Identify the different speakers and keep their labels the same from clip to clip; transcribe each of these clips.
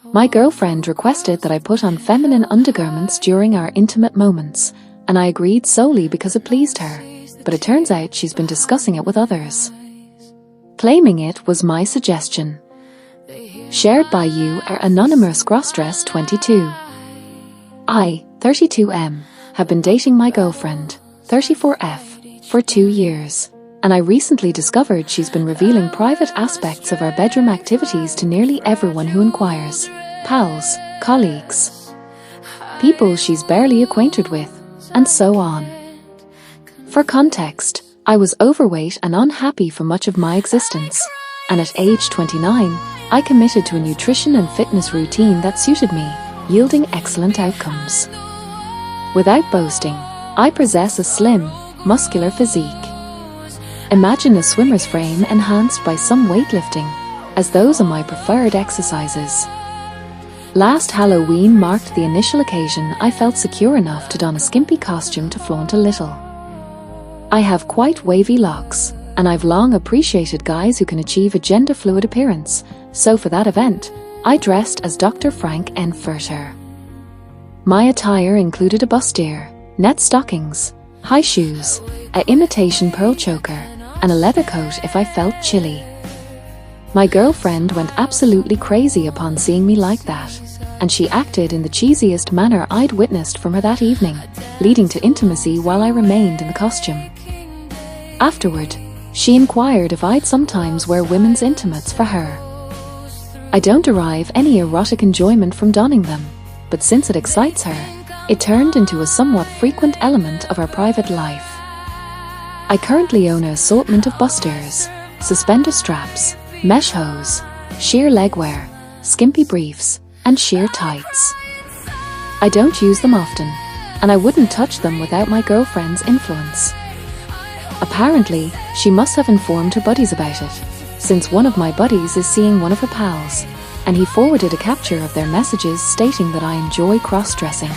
Speaker 1: My girlfriend requested that I put on feminine undergarments during our intimate moments, and I agreed solely because it pleased her, but it turns out she's been discussing it with others, claiming it was my suggestion. Shared by you are Anonymous Crossdress 22. I, 32M, have been dating my girlfriend, 34F, for 2 years, and I recently discovered she's been revealing private aspects of our bedroom activities to nearly everyone who inquires: pals, colleagues, people she's barely acquainted with, and so on. For context, I was overweight and unhappy for much of my existence, and at age 29, I committed to a nutrition and fitness routine that suited me, yielding excellent outcomes. Without boasting, I possess a slim, muscular physique. Imagine a swimmer's frame enhanced by some weightlifting, as those are my preferred exercises. Last Halloween marked the initial occasion I felt secure enough to don a skimpy costume to flaunt a little. I have quite wavy locks, and I've long appreciated guys who can achieve a gender-fluid appearance, so for that event, I dressed as Dr. Frank N. Furter. My attire included a bustier, net stockings, high shoes, an imitation pearl choker, and a leather coat if I felt chilly. My girlfriend went absolutely crazy upon seeing me like that, and she acted in the cheesiest manner I'd witnessed from her that evening, leading to intimacy while I remained in the costume. Afterward, she inquired if I'd sometimes wear women's intimates for her. I don't derive any erotic enjoyment from donning them, but since it excites her, it turned into a somewhat frequent element of our private life. I currently own an assortment of busters, suspender straps, mesh hose, sheer legwear, skimpy briefs, and sheer tights. I don't use them often, and I wouldn't touch them without my girlfriend's influence. Apparently, she must have informed her buddies about it, since one of my buddies is seeing one of her pals, and he forwarded a capture of their messages stating that I enjoy cross-dressing.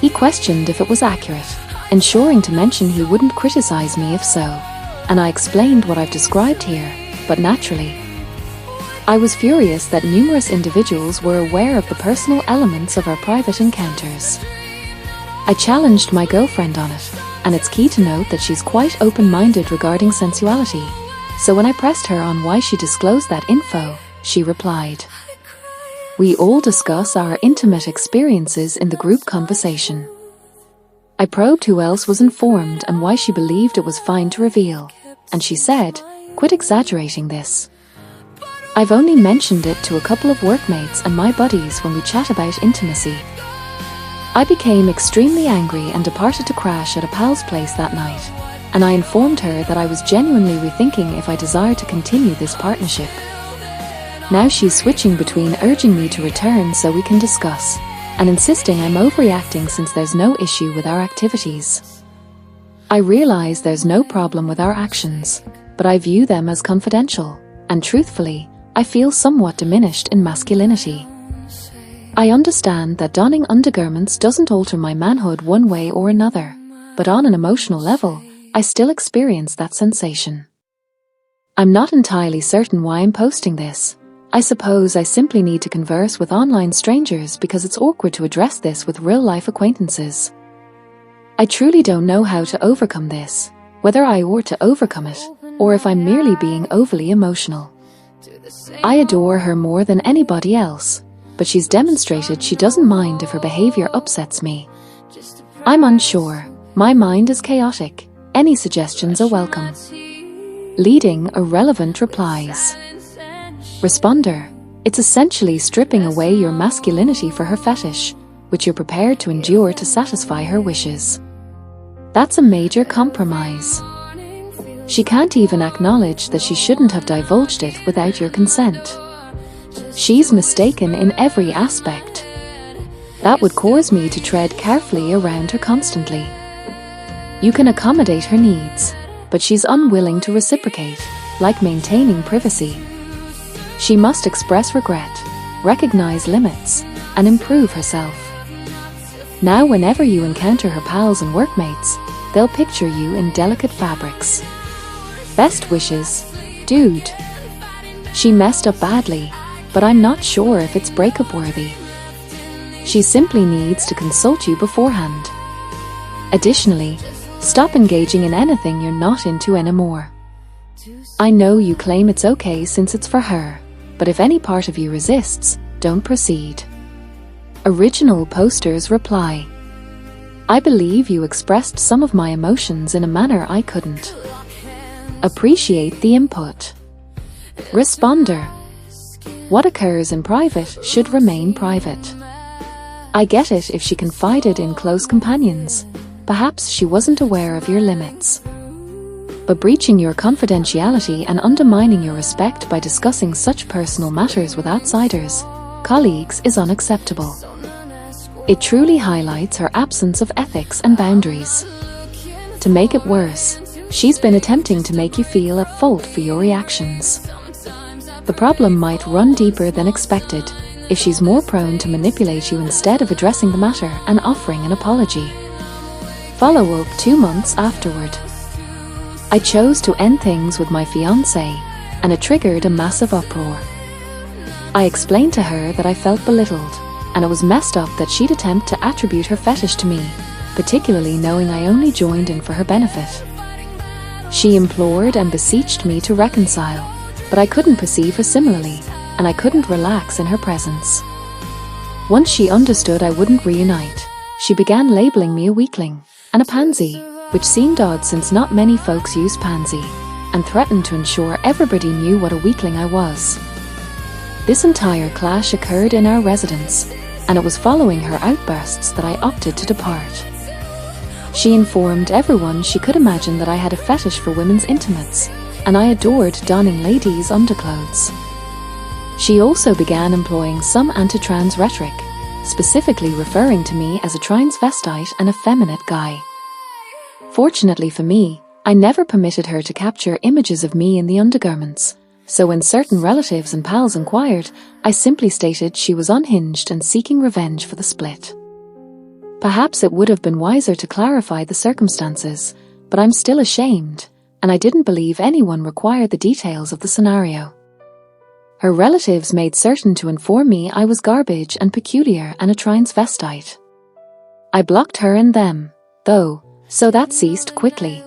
Speaker 1: He questioned if it was accurate, ensuring to mention he wouldn't criticize me if so, and I explained what I've described here, but naturally, I was furious that numerous individuals were aware of the personal elements of our private encounters. I challenged my girlfriend on it, and it's key to note that she's quite open-minded regarding sensuality, so when I pressed her on why she disclosed that info, she replied, "We all discuss our intimate experiences in the group conversation." I probed who else was informed and why she believed it was fine to reveal, and she said, "Quit exaggerating this. I've only mentioned it to a couple of workmates and my buddies when we chat about intimacy." I became extremely angry and departed to crash at a pal's place that night, and I informed her that I was genuinely rethinking if I desired to continue this partnership. Now she's switching between urging me to return so we can discuss, and insisting I'm overreacting since there's no issue with our activities. I realize there's no problem with our actions, but I view them as confidential, and truthfully, I feel somewhat diminished in masculinity. I understand that donning undergarments doesn't alter my manhood one way or another, but on an emotional level, I still experience that sensation. I'm not entirely certain why I'm posting this. I suppose I simply need to converse with online strangers because it's awkward to address this with real-life acquaintances. I truly don't know how to overcome this, whether I ought to overcome it, or if I'm merely being overly emotional. I adore her more than anybody else, but she's demonstrated she doesn't mind if her behavior upsets me. I'm unsure. My mind is chaotic. Any suggestions are welcome. Leading irrelevant replies. Responder: it's essentially stripping away your masculinity for her fetish, which you're prepared to endure to satisfy her wishes. That's a major compromise. She can't even acknowledge that she shouldn't have divulged it without your consent. She's mistaken in every aspect. That would cause me to tread carefully around her constantly. You can accommodate her needs, but she's unwilling to reciprocate, like maintaining privacy. She must express regret, recognize limits, and improve herself. Now whenever you encounter her pals and workmates, they'll picture you in delicate fabrics. Best wishes, dude. She messed up badly, but I'm not sure if it's breakup worthy. She simply needs to consult you beforehand. Additionally, stop engaging in anything you're not into anymore. I know you claim it's okay since it's for her, but if any part of you resists, don't proceed. Original poster's reply. I believe you expressed some of my emotions in a manner I couldn't. Appreciate the input. Responder. What occurs in private should remain private. I get it if she confided in close companions. Perhaps she wasn't aware of your limits. But breaching your confidentiality and undermining your respect by discussing such personal matters with outsiders, colleagues, is unacceptable. It truly highlights her absence of ethics and boundaries. To make it worse, she's been attempting to make you feel at fault for your reactions. The problem might run deeper than expected if she's more prone to manipulate you instead of addressing the matter and offering an apology. Follow up 2 months afterward. I chose to end things with my fiancé, and it triggered a massive uproar. I explained to her that I felt belittled, and it was messed up that she'd attempt to attribute her fetish to me, particularly knowing I only joined in for her benefit. She implored and beseeched me to reconcile, but I couldn't perceive her similarly, and I couldn't relax in her presence. Once she understood I wouldn't reunite, she began labeling me a weakling and a pansy, which seemed odd since not many folks use pansy, and threatened to ensure everybody knew what a weakling I was. This entire clash occurred in our residence, and it was following her outbursts that I opted to depart. She informed everyone she could imagine that I had a fetish for women's intimates, and I adored donning ladies' underclothes. She also began employing some anti-trans rhetoric, specifically referring to me as a transvestite and effeminate guy. Fortunately for me, I never permitted her to capture images of me in the undergarments, so when certain relatives and pals inquired, I simply stated she was unhinged and seeking revenge for the split. Perhaps it would have been wiser to clarify the circumstances, but I'm still ashamed, and I didn't believe anyone required the details of the scenario. Her relatives made certain to inform me I was garbage and peculiar and a transvestite. I blocked her and them, though, so that ceased quickly.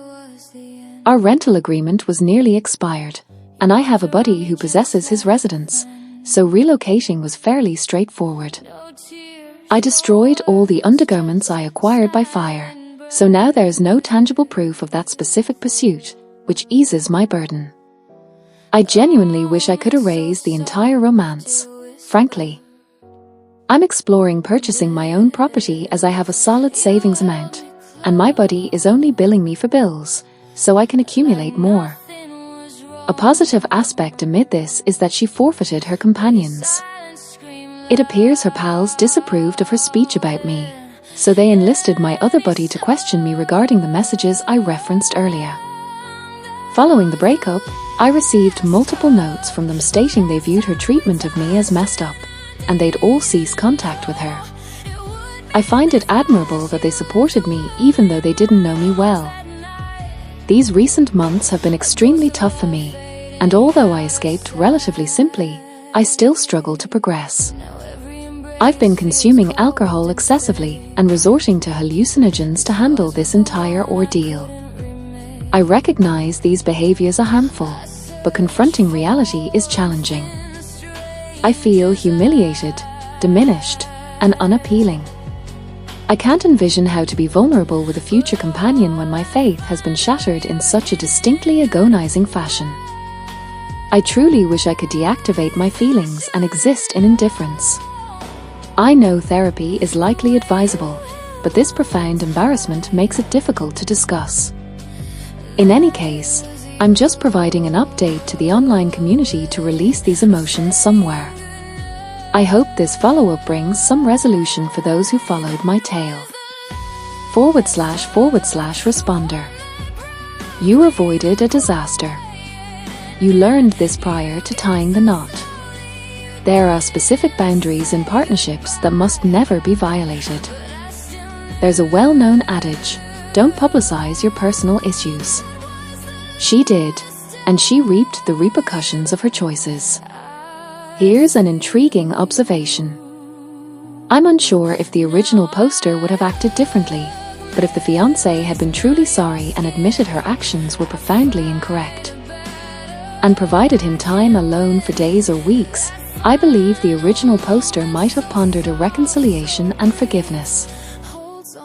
Speaker 1: Our rental agreement was nearly expired, and I have a buddy who possesses his residence, so relocating was fairly straightforward. I destroyed all the undergarments I acquired by fire, so now there's no tangible proof of that specific pursuit, which eases my burden. I genuinely wish I could erase the entire romance, frankly. I'm exploring purchasing my own property as I have a solid savings amount, and my buddy is only billing me for bills, so I can accumulate more. A positive aspect amid this is that she forfeited her companions. It appears her pals disapproved of her speech about me, so they enlisted my other buddy to question me regarding the messages I referenced earlier. Following the breakup, I received multiple notes from them stating they viewed her treatment of me as messed up, and they'd all cease contact with her. I find it admirable that they supported me even though they didn't know me well. These recent months have been extremely tough for me, and although I escaped relatively simply, I still struggle to progress. I've been consuming alcohol excessively and resorting to hallucinogens to handle this entire ordeal. I recognize these behaviors are harmful, but confronting reality is challenging. I feel humiliated, diminished, and unappealing. I can't envision how to be vulnerable with a future companion when my faith has been shattered in such a distinctly agonizing fashion. I truly wish I could deactivate my feelings and exist in indifference. I know therapy is likely advisable, but this profound embarrassment makes it difficult to discuss. In any case, I'm just providing an update to the online community to release these emotions somewhere. I hope this follow-up brings some resolution for those who followed my tale. / responder. You avoided a disaster. You learned this prior to tying the knot. There are specific boundaries in partnerships that must never be violated. There's a well-known adage, don't publicize your personal issues. She did, and she reaped the repercussions of her choices. Here's an intriguing observation. I'm unsure if the original poster would have acted differently, but if the fiancé had been truly sorry and admitted her actions were profoundly incorrect, and provided him time alone for days or weeks, I believe the original poster might have pondered a reconciliation and forgiveness.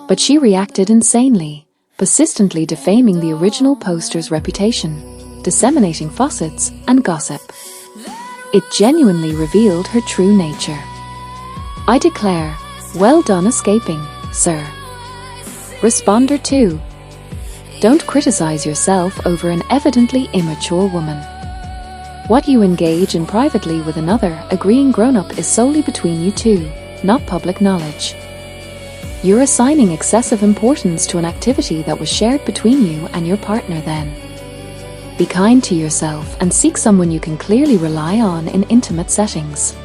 Speaker 1: But she reacted insanely, persistently defaming the original poster's reputation, disseminating faucets and gossip. It genuinely revealed her true nature. I declare, well done escaping, sir. Responder 2. Don't criticize yourself over an evidently immature woman. What you engage in privately with another agreeing grown-up is solely between you two, not public knowledge. You're assigning excessive importance to an activity that was shared between you and your partner then. Be kind to yourself and seek someone you can clearly rely on in intimate settings.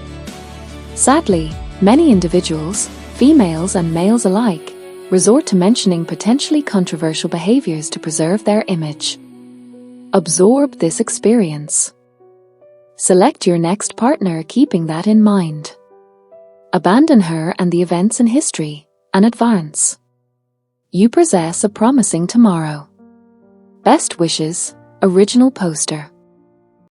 Speaker 1: Sadly, many individuals, females and males alike, resort to mentioning potentially controversial behaviors to preserve their image. Absorb this experience. Select your next partner keeping that in mind. Abandon her and the events in history, and advance. You possess a promising tomorrow. Best wishes, original poster.